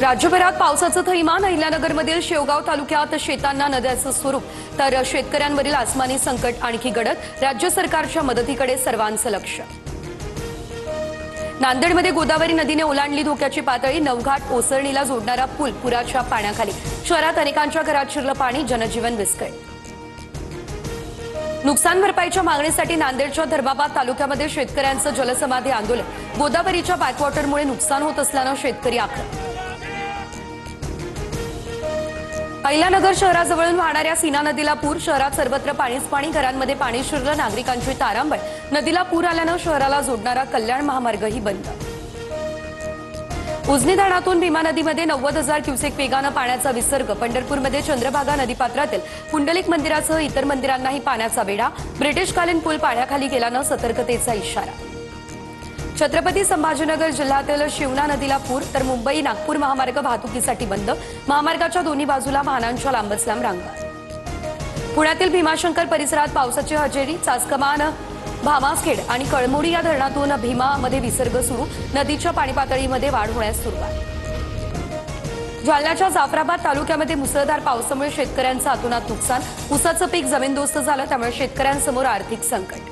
राज्यभरात पावसाचं थैमान. अहिल्यानगरमधील शेवगाव तालुक्यात शेतांना नद्याचं स्वरूप तर शेतकऱ्यांवरील आसमानी संकट आणखी गडद. राज्य सरकारच्या मदतीकडे सर्वांचं लक्ष. नांदेडमध्ये गोदावरी नदीने ओलांडली धोक्याची पातळी. नवघाट ओसरणीला जोडणारा पूल पुराच्या पाण्याखाली. शहरात अनेकांच्या घरात शिरलं पाणी. जनजीवन विस्कळीत. नुकसान भरपाईच्या मागणीसाठी नांदेडच्या धर्माबाद तालुक्यामध्ये शेतकऱ्यांचं जलसमाधी आंदोलन. गोदावरीच्या बॅकवॉटरमुळे नुकसान होत असल्यानं शेतकरी आक्रमक. अहिल्यानगर शहराजवळून वाहणाऱ्या सीना नदीला पूर. शहरात सर्वत्र पाणीच पाणी. घरांमध्ये पाणी शिरलं. नागरिकांची तारांबळ. नदीला पूर आल्यानं शहराला जोडणारा कल्याण महामार्गही बंद. उजनी धरणातून भीमा नदीमध्ये 90,000 क्युसेक वेगानं पाण्याचा विसर्ग. पंढरपूरमध्ये चंद्रभागा नदीपात्रातील पुंडलिक मंदिरासह इतर मंदिरांनाही पाण्याचा वेढा. ब्रिटिशकालीन पूल पाण्याखाली गेल्यानं सतर्कतेचा इशारा. छत्रपती संभाजीनगर जिल्ह्यातील शिवना नदीला पूर तर मुंबई नागपूर महामार्ग वाहतुकीसाठी बंद. महामार्गाच्या दोन्ही बाजूला वाहनांच्या लांबच लांब रांगा. पुण्यातील भीमाशंकर परिसरात पावसाची हजेरी. चासकमान, भामासखेड आणि कळमोडी या धरणातून भीमामध्ये विसर्ग सुरू. नदीच्या पाणी पातळीमध्ये वाढ होण्यास सुरुवात. जालन्याच्या जाफराबाद तालुक्यामध्ये मुसळधार पावसामुळे शेतकऱ्यांचं अतोनात नुकसान. ऊसाचं पीक जमीनदोस्त झालं त्यामुळे शेतकऱ्यांसमोर आर्थिक संकट.